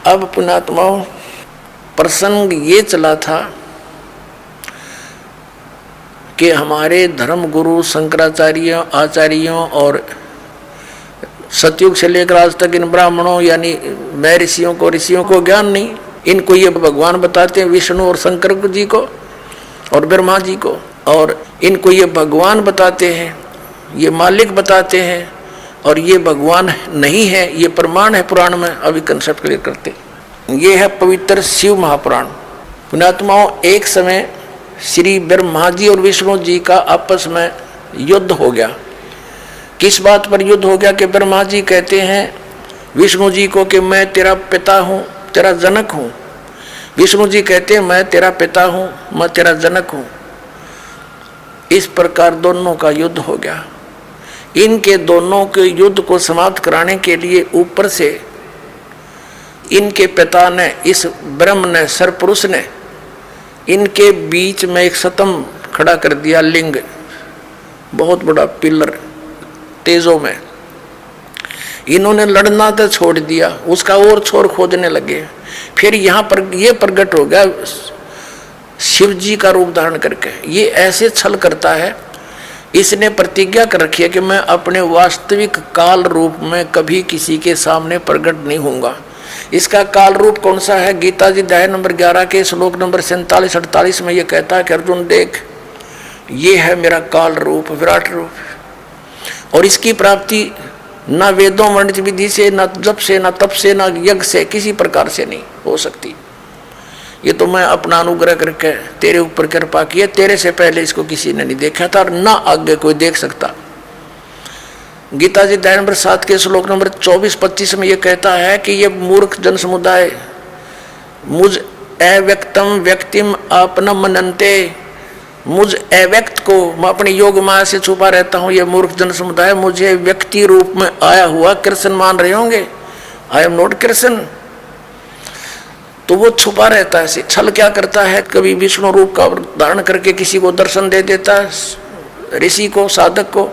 अब पुण्यात्माओं, प्रसंग ये चला था कि हमारे धर्म गुरु शंकराचार्यों, आचार्यों और सतयुग से लेकर आज तक इन ब्राह्मणों यानी मैं ऋषियों को ज्ञान नहीं। इनको ये भगवान बताते हैं, विष्णु और शंकर जी को और ब्रह्मा जी को, और इनको ये भगवान बताते हैं, ये मालिक बताते हैं, और ये भगवान नहीं है, ये प्रमाण है पुराण में। अभी कंसेप्ट क्लियर करते। ये है पवित्र शिव महापुराण। पुण्यात्माओं, एक समय श्री ब्रह्मा जी और विष्णु जी का आपस में युद्ध हो गया। किस बात पर युद्ध हो गया कि ब्रह्मा जी कहते हैं विष्णु जी को कि मैं तेरा पिता हूँ, तेरा जनक हूँ। विष्णु जी कहते हैं मैं तेरा पिता हूँ, मैं तेरा जनक हूँ। इस प्रकार दोनों का युद्ध हो गया। इनके दोनों के युद्ध को समाप्त कराने के लिए ऊपर से इनके पिता ने, इस ब्रह्म ने, सरपुरुष ने इनके बीच में एक सतम खड़ा कर दिया, लिंग, बहुत बड़ा पिलर तेजों में। इन्होंने लड़ना तो छोड़ दिया, उसका और छोर खोदने लगे। फिर यहाँ पर ये प्रकट हो गया शिव जी का रूप धारण करके। ये ऐसे छल करता है, इसने प्रतिज्ञा कर रखी है कि मैं अपने वास्तविक काल रूप में कभी किसी के सामने प्रकट नहीं होऊंगा। इसका काल रूप कौन सा है? गीता जी अध्याय नंबर 11 के श्लोक नंबर 47-48 में ये कहता है कि अर्जुन देख, ये है मेरा काल रूप, विराट रूप। और इसकी प्राप्ति न वेदों वर्णित विधि से, न जप से, न तप से, न यज्ञ से, किसी प्रकार से नहीं हो सकती। ये तो मैं अपना अनुग्रह करके तेरे ऊपर कृपा की है, तेरे से पहले इसको किसी ने नहीं देखा था और न आगे कोई देख सकता। गीता जी अध्याय नंबर 7 के श्लोक नंबर 24-25 में ये कहता है कि ये मूर्ख जन समुदाय मुझ अव्यक्तम व्यक्तिम आपनम मनन्ते, मुझ अव्यक्त को मैं अपनी योग माया से छुपा रहता हूँ। ये मूर्ख जन समुदाय मुझे व्यक्ति रूप में आया हुआ कृष्ण मान रहे होंगे। I am not Krishna. तो वो छुपा रहता है। छल क्या करता है, कभी विष्णु रूप का धारण करके किसी को दर्शन दे देता है, ऋषि को, साधक को,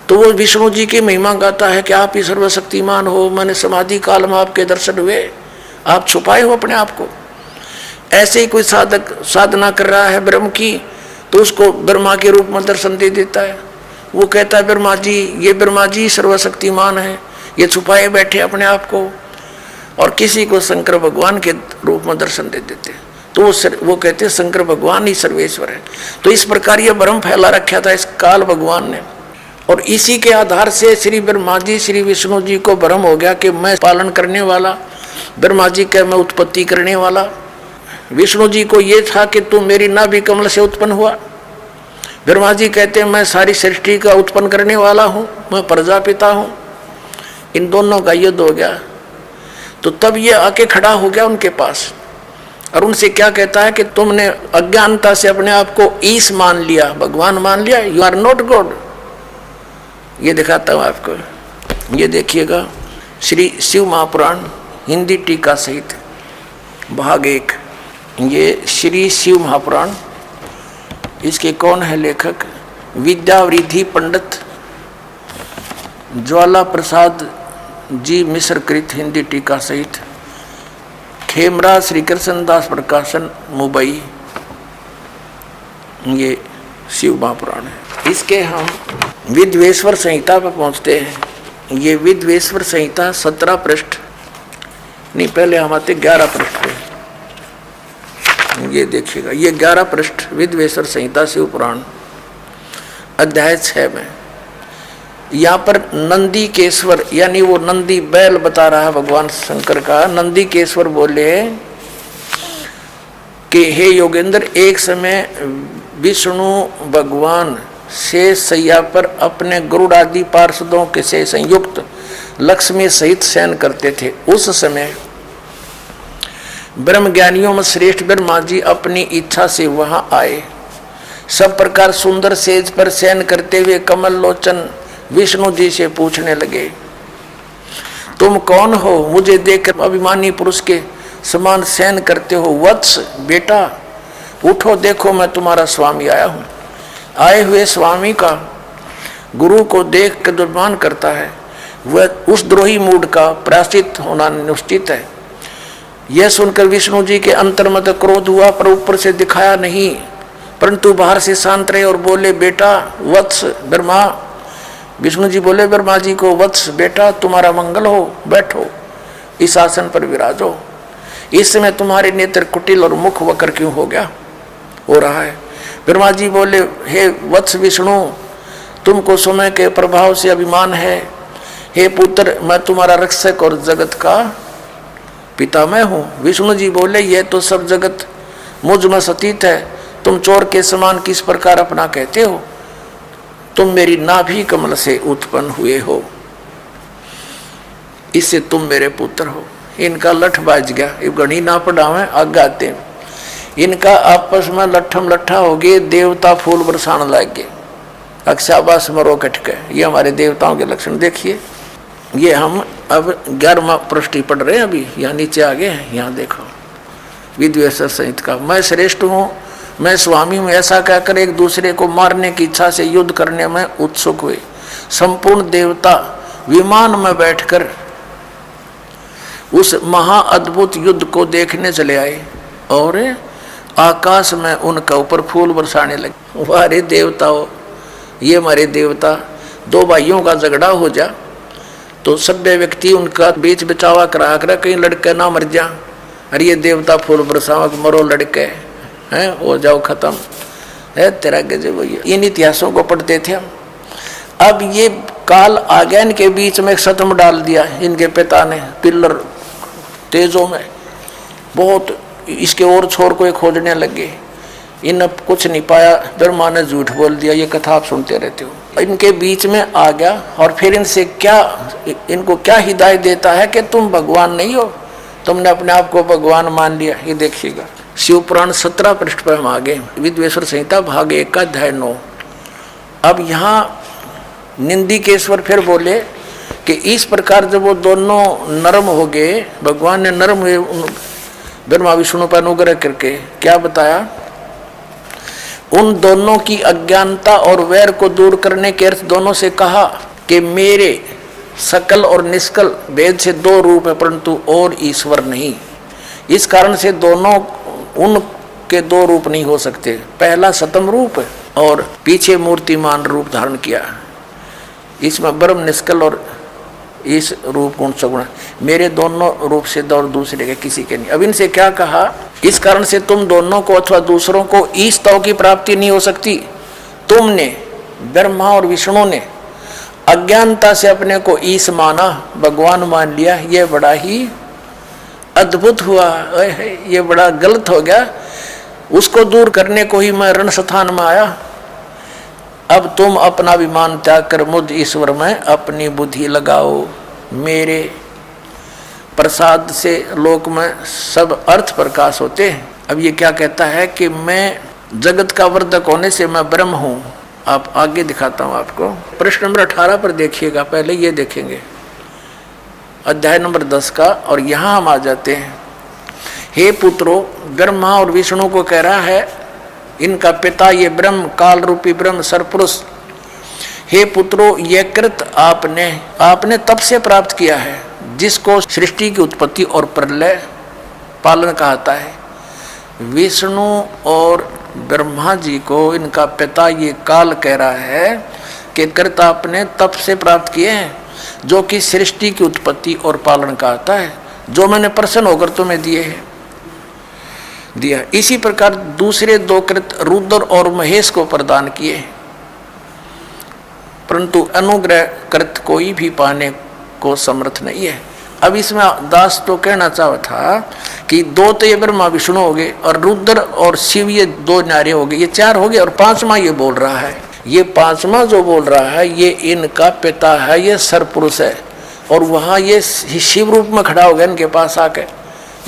तो वो विष्णु जी की महिमा गाता है कि आप ही सर्वशक्तिमान हो, मैंने समाधि काल में आपके दर्शन हुए, आप छुपाए हो अपने आप को। ऐसे ही कोई साधक साधना कर रहा है ब्रह्म की, तो उसको ब्रह्मा के रूप में दर्शन दे देता है। वो कहता है ब्रह्मा जी, ये ब्रह्मा जी सर्वशक्तिमान है, ये छुपाए बैठे अपने आप को, और किसी को शंकर भगवान के रूप में दर्शन दे देते। तो वो कहते हैं शंकर भगवान ही सर्वेश्वर है। तो इस प्रकार ये भ्रम फैला रखा था इस काल भगवान ने, और इसी के आधार से श्री ब्रह्मा जी, श्री विष्णु जी को भ्रम हो गया कि मैं पालन करने वाला, ब्रह्मा जी का मैं उत्पत्ति करने वाला। विष्णु जी को ये था कि तू मेरी नाभि कमल से उत्पन्न हुआ। ब्रह्मा जी कहते हैं मैं सारी सृष्टि का उत्पन्न करने वाला हूँ, मैं प्रजापिता हूँ। इन दोनों का युद्ध हो गया। तो तब ये आके खड़ा हो गया उनके पास और उनसे क्या कहता है कि तुमने अज्ञानता से अपने आप को ईश मान लिया, भगवान मान लिया, यू आर नॉट गॉड। ये दिखाता हूँ आपको, ये देखिएगा श्री शिव महापुराण हिंदी टीका सहित भाग 1। ये श्री शिव महापुराण, इसके कौन है लेखक? विद्यावृद्धि पंडित ज्वाला प्रसाद जी मिश्र कृत हिंदी टीका सहित, खेमरा श्री कृष्ण दास प्रकाशन मुंबई। ये शिव महापुराण है। इसके हम विद्वेश्वर संहिता पर पहुंचते हैं। ये विद्वेश्वर संहिता 17 पृष्ठ नहीं, पहले हम आते 11 पृष्ठ पे। ये देखिएगा, ये 11 पृष्ठ विद्वेश्वर संहिता शिव पुराण अध्याय 6 में। यहाँ पर नंदी केश्वर यानी वो नंदी बैल बता रहा है भगवान शंकर का। नंदी केश्वर बोले कि हे योगेंद्र, एक समय विष्णु भगवान शेष सैया पर अपने गरुड़ आदि पार्षदों के से संयुक्त लक्ष्मी सहित शयन करते थे। उस समय ब्रह्म ज्ञानियों में श्रेष्ठ ब्रह्मा जी अपनी इच्छा से वहां आए। सब प्रकार सुंदर सेज पर शयन करते हुए कमल लोचन विष्णु जी से पूछने लगे, तुम कौन हो? मुझे देखकर अभिमानी पुरुष के समान शयन करते हो। वत्स बेटा उठो, देखो मैं तुम्हारा स्वामी आया हूँ। आए हुए स्वामी का गुरु को देख कर दुर्मान करता है, वह उस द्रोही मूड का प्रायश्चित होना निश्चित है। यह सुनकर विष्णु जी के अंतर में तो क्रोध हुआ, पर ऊपर से दिखाया नहीं, परंतु बाहर से शांत रहे और बोले, बेटा वत्स ब्रह्मा। विष्णु जी बोले ब्रह्मा जी को, वत्स बेटा तुम्हारा मंगल हो, बैठो इस आसन पर विराजो। इस समय तुम्हारे नेत्र कुटिल और मुख वक्र क्यों हो गया, हो रहा है। ब्रह्मा जी बोले, हे वत्स विष्णु, तुमको समय के प्रभाव से अभिमान है। हे पुत्र, मैं तुम्हारा रक्षक और जगत का पिता मैं हूँ। विष्णु जी बोले, यह तो सब जगत मुझ में सतीत है, तुम चोर के समान किस प्रकार अपना कहते हो। तुम मेरी नाभि कमल से उत्पन्न हुए हो, इससे तुम मेरे पुत्र हो। इनका लठ बाज गया, ये गणी ना पढ़ावे आगे आते हैं। इनका आपस में लट्ठम लट्ठा हो गए, देवता फूल बरसाने लग गए, अक्षाबास मरो कटके। ये हमारे देवताओं के लक्षण देखिए। ये हम अब 11वां पृष्ठ पढ़ रहे हैं, अभी यहाँ नीचे आ गए हैं। यहाँ देखो विद्वेषर संहित का, मैं श्रेष्ठ हूँ, मैं स्वामी हूँ, ऐसा कहकर एक दूसरे को मारने की इच्छा से युद्ध करने में उत्सुक हुए। संपूर्ण देवता विमान में बैठकर उस महाअद्भुत युद्ध को देखने चले आए और आकाश में उनका ऊपर फूल बरसाने लगे। वारे देवताओं, ये हमारे देवता, दो भाइयों का झगड़ा हो जा तो सभ्य व्यक्ति उनका बीच बचावा करा कर कहीं लड़के ना मर जा, अरे ये देवता फूल बरसावा, मरो लड़के हैं, हो जाओ खत्म है तेरा गजब। इन इतिहासों को पढ़ते थे हम। अब ये काल आ गया, इनके बीच में एक सतम डाल दिया इनके पिता ने, पिल्लर तेजों में बहुत, इसके और छोर को खोजने लगे। इन कुछ नहीं पाया, ब्रह्मा ने झूठ बोल दिया। ये कथा आप सुनते रहते हो। इनके बीच में आ गया और फिर इनसे क्या, इनको क्या हिदायत देता है कि तुम भगवान नहीं हो, तुमने अपने आप को भगवान मान लिया। ये देखिएगा शिव पुराण 17 पृष्ठ पर हम आ गए, विद्वेश्वर संहिता भाग 1 का अध्याय 9। अब यहाँ निंदिकेश्वर फिर बोले कि इस प्रकार जब वो दोनों नरम हो गए, भगवान ने नरम हुए ब्रह्मा विष्णु पर अनुग्रह करके, क्या बताया, उन दोनों की अज्ञानता और वैर को दूर करने के अर्थ दोनों से कहा कि मेरे सकल और निष्कल भेद से दो रूप है, परंतु और ईश्वर नहीं। इस कारण से दोनों उनके दो रूप नहीं हो सकते। पहला सतम रूप और पीछे मूर्तिमान रूप धारण किया, इसमें ब्रह्म निष्कल और इस रूप गुण सगुण, मेरे दोनों रूप से और दूसरे के किसी के नहीं। अब इनसे क्या कहा, इस कारण से तुम दोनों को अथवा दूसरों को ईश तव की प्राप्ति नहीं हो सकती। तुमने, ब्रह्मा और विष्णु ने अज्ञानता से अपने को ईश माना, भगवान मान लिया। ये बड़ा ही अद्भुत हुआ, ये बड़ा गलत हो गया। उसको दूर करने को ही मैं रण स्थान में आया। अब तुम अपना अभिमान त्याग कर मुझ ईश्वर में अपनी बुद्धि लगाओ। मेरे प्रसाद से लोक में सब अर्थ प्रकाश होते हैं। अब ये क्या कहता है कि मैं जगत का वर्धक होने से मैं ब्रह्म हूँ। आप आगे दिखाता हूँ आपको, प्रश्न नंबर 18 पर देखिएगा। पहले ये देखेंगे अध्याय नंबर 10 का, और यहाँ हम आ जाते हैं। हे पुत्रो, ब्रह्मा और विष्णु को कह रहा है, इनका पिता ये ब्रह्म, काल रूपी ब्रह्म सरपुरुष, हे पुत्रो, ये कृत आपने तब से प्राप्त किया है जिसको सृष्टि की उत्पत्ति और प्रलय पालन कहता है। विष्णु और ब्रह्मा जी को इनका पिता ये काल कह रहा है कि कृत आपने तब से प्राप्त किए हैं जो कि सृष्टि की उत्पत्ति और पालन कहता है, जो मैंने प्रसन्न होकर तुम्हें दिया। इसी प्रकार दूसरे दो कृत रुद्र और महेश को प्रदान किए, परंतु अनुग्रह कृत कोई भी पाने को समर्थ नहीं है। अब इसमें दास तो कहना चाहा था कि दो तो ये ब्रह्मा विष्णु हो गए और रुद्र और शिव ये दो नारे हो गए, ये चार हो गए, और पांचवा ये बोल रहा है। ये पांचवा जो बोल रहा है ये इनका पिता है, ये सरपुरुष है, और वहाँ ये शिव रूप में खड़ा हो गया इनके पास आकर।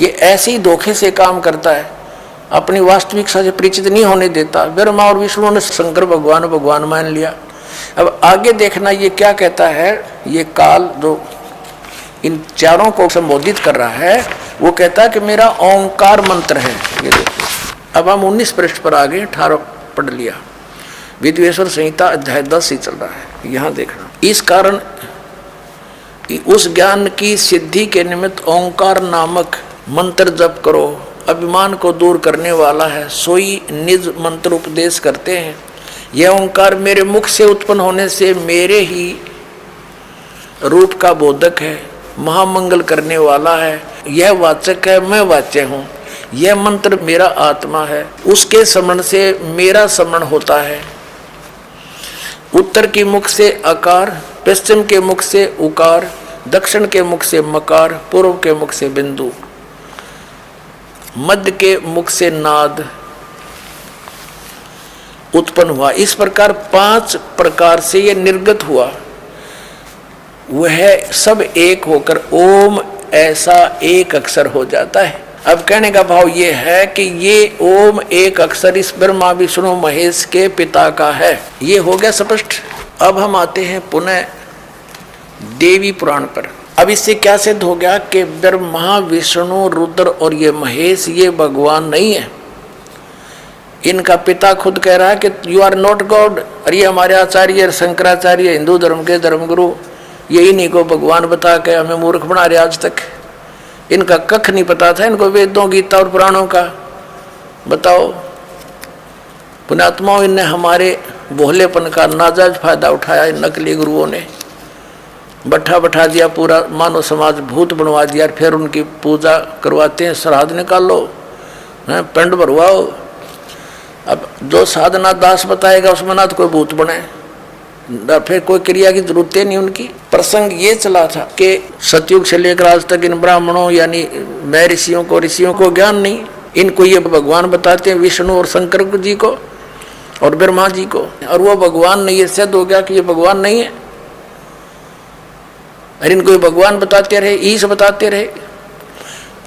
ये ऐसे ही धोखे से काम करता है, अपनी वास्तविकता से परिचित नहीं होने देता। ब्रह्मा और विष्णु ने शंकर भगवान मान लिया। अब आगे देखना ये क्या कहता है। ये काल जो इन चारों को संबोधित कर रहा है वो कहता है कि मेरा ओंकार मंत्र है। ये देखो, अब हम 19 पृष्ठ पर आ गए, 18 पढ़ लिया। विद्वेश्वर संहिता अध्याय 10 ही चल रहा है, यहाँ देखना। इस कारण उस ज्ञान की सिद्धि के निमित्त ओंकार नामक मंत्र जप करो, अभिमान को दूर करने वाला है, सोई निज मंत्र उपदेश करते हैं। यह ओंकार मेरे मुख से उत्पन्न होने से मेरे ही रूप का बोधक है, महामंगल करने वाला है। यह वाचक है, मैं वाच्य हूँ। यह मंत्र मेरा आत्मा है, उसके स्मरण से मेरा स्मरण होता है। उत्तर के मुख से अकार, पश्चिम के मुख से उकार, दक्षिण के मुख से मकार, पूर्व के मुख से बिंदु, मध्य के मुख से नाद उत्पन्न हुआ। इस प्रकार 5 प्रकार से यह निर्गत हुआ। वह सब एक होकर ओम ऐसा एक अक्षर हो जाता है। अब कहने का भाव ये है कि ये ओम एक अक्षर इस ब्रह्मा विष्णु महेश के पिता का है। ये हो गया स्पष्ट। अब हम आते हैं पुनः देवी पुराण पर। अब इससे क्या सिद्ध हो गया कि ब्रह्मा विष्णु रुद्र और ये महेश ये भगवान नहीं है। इनका पिता खुद कह रहा है कि यू आर नॉट गॉड। और ये हमारे आचार्य शंकराचार्य हिंदू धर्म के धर्मगुरु ये इन्हीं को भगवान बता के हमें मूर्ख बना रहे। आज तक इनका कख नहीं पता था इनको वेदों गीता और पुराणों का। बताओ पुण्यात्माओं, इनने हमारे भोलेपन का नाजायज फायदा उठाया। इन नकली गुरुओं ने बैठा दिया, पूरा मानव समाज भूत बनवा दिया। फिर उनकी पूजा करवाते हैं, श्राद्ध निकालो, पिंड भरवाओ। अब जो साधना दास बताएगा उसमें ना तो कोई भूत बने, फिर कोई क्रिया की जरूरत नहीं उनकी। प्रसंग ये चला था कि सतयुग से लेकर आज तक इन ब्राह्मणों यानी मैं ऋषियों को ज्ञान नहीं। इनको ये भगवान बताते हैं, विष्णु और शंकर जी को और ब्रह्मा जी को, और वो भगवान नहीं। ये सिद्ध हो गया कि ये भगवान नहीं है। और इनको ये भगवान बताते रहे, ईश बताते रहे।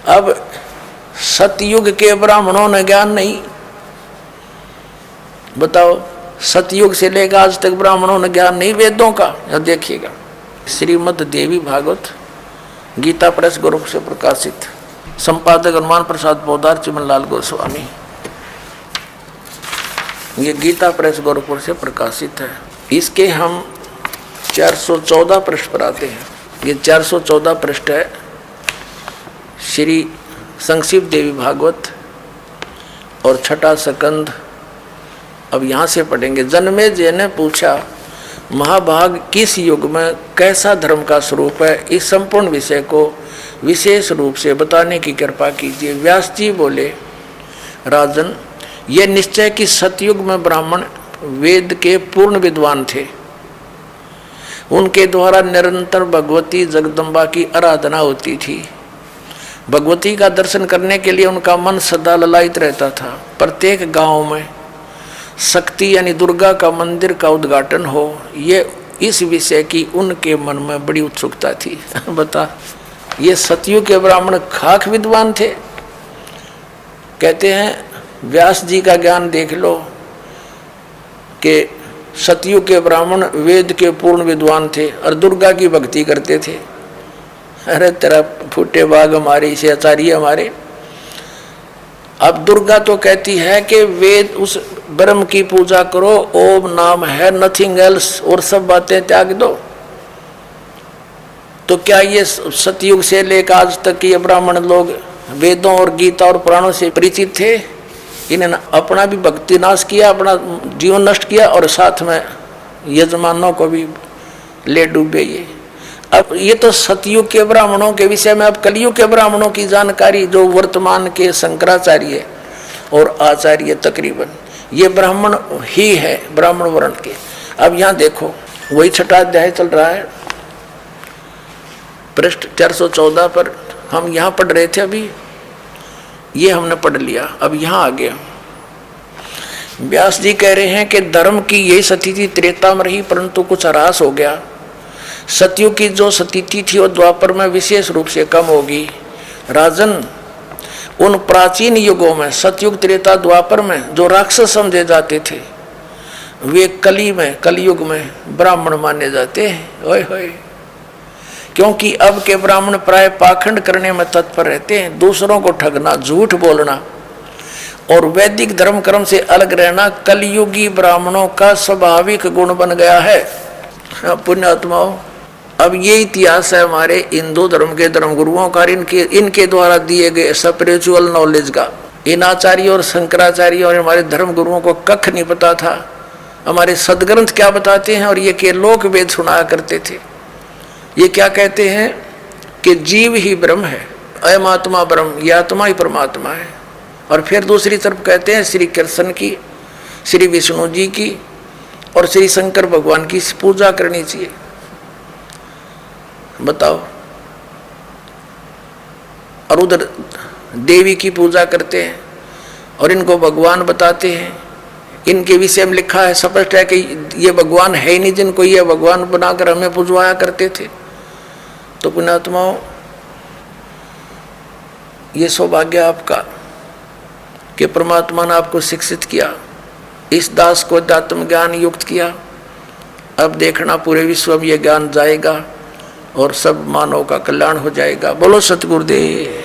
अब सतयुग के ब्राह्मणों ने ज्ञान नहीं। बताओ, सतयुग से लेकर आज तक ब्राह्मणों ने ज्ञान नहीं वेदों का। अब देखिएगा, श्रीमद् देवी भागवत गीता प्रेस गोरखपुर से प्रकाशित, संपादक हनुमान प्रसाद पोदार चिमनलाल गोस्वामी। ये गीता प्रेस गोरखपुर से प्रकाशित है। इसके हम 414 पृष्ठ पर आते हैं। ये 414 पृष्ठ है श्री संक्षिप्त देवी भागवत और छठा स्कंद। अब यहाँ से पढ़ेंगे। जन्मेजय ने पूछा, महाभाग किस युग में कैसा धर्म का स्वरूप है? इस संपूर्ण विषय को विशेष रूप से बताने की कृपा कीजिए। व्यास जी बोले, राजन, ये निश्चय कि सतयुग में ब्राह्मण वेद के पूर्ण विद्वान थे। उनके द्वारा निरंतर भगवती जगदम्बा की आराधना होती थी। भगवती का दर्शन करने के लिए उनका मन सदा ललायित रहता था। प्रत्येक गांव में शक्ति यानी दुर्गा का मंदिर का उद्घाटन हो, ये इस विषय की उनके मन में बड़ी उत्सुकता थी। बता, ये सतयुग के ब्राह्मण खाक विद्वान थे। कहते हैं व्यास जी का ज्ञान देख लो कि सतयुग के ब्राह्मण वेद के पूर्ण विद्वान थे और दुर्गा की भक्ति करते थे। अरे तेरा फूटे बाग हमारे, इसे आचार्य हमारे। अब दुर्गा तो कहती है कि वेद उस ब्रह्म की पूजा करो, ओम नाम है, नथिंग एल्स, और सब बातें त्याग दो। तो क्या ये सतयुग से लेकर आज तक ये ब्राह्मण लोग वेदों और गीता और पुराणों से परिचित थे? इन्होंने अपना भी भक्ति नाश किया, अपना जीवन नष्ट किया और साथ में यजमानों को भी ले डूबे। ये अब ये तो सतयुग के ब्राह्मणों के विषय में। अब कलयुग के ब्राह्मणों की जानकारी जो वर्तमान के शंकराचार्य और आचार्य तकरीबन ये ब्राह्मण ही है, ब्राह्मण वर्ण के। अब यहाँ देखो, वही छठा अध्याय चल रहा है, पृष्ठ 414 पर हम यहाँ पढ़ रहे थे। अभी ये हमने पढ़ लिया, अब यहाँ आ गया। व्यास जी कह रहे हैं कि धर्म की यही स्थिति त्रेता में रही, परंतु कुछ ह्रास हो गया। सतयुग की जो स्थिति थी वो द्वापर में विशेष रूप से कम होगी। राजन, उन प्राचीन युगों में सतयुग त्रेता द्वापर में जो राक्षस समझे जाते थे वे कलयुग में ब्राह्मण माने जाते हैं। ओए होए, क्योंकि अब के ब्राह्मण प्राय पाखंड करने में तत्पर रहते हैं। दूसरों को ठगना, झूठ बोलना और वैदिक धर्म कर्म से अलग रहना कलयुगी ब्राह्मणों का स्वाभाविक गुण बन गया है। पुण्यात्माओं, अब ये इतिहास है हमारे हिंदू धर्म के धर्म गुरुओं का, इनके द्वारा दिए गए स्पिरिचुअल नॉलेज का। इन आचार्य और शंकराचार्य और हमारे धर्म गुरुओं को कख नहीं पता था हमारे सदग्रंथ क्या बताते हैं, और ये के लोक वेद सुनाया करते थे। ये क्या कहते हैं कि जीव ही ब्रह्म है, अयम आत्मा ब्रह्म, ये आत्मा ही परमात्मा है। और फिर दूसरी तरफ कहते हैं श्री कृष्ण की, श्री विष्णु जी की और श्री शंकर भगवान की पूजा करनी चाहिए। बताओ, और उधर देवी की पूजा करते हैं और इनको भगवान बताते हैं। इनके विषय में लिखा है, स्पष्ट है कि ये भगवान है ही नहीं जिनको ये भगवान बनाकर हमें पूजवाया करते थे। तो पुण्यात्माओं, ये सौभाग्य आपका कि परमात्मा ने आपको शिक्षित किया, इस दास को अध्यात्म ज्ञान युक्त किया। अब देखना पूरे विश्व में ये ज्ञान जाएगा और सब मानव का कल्याण हो जाएगा। बोलो सतगुरुदेव।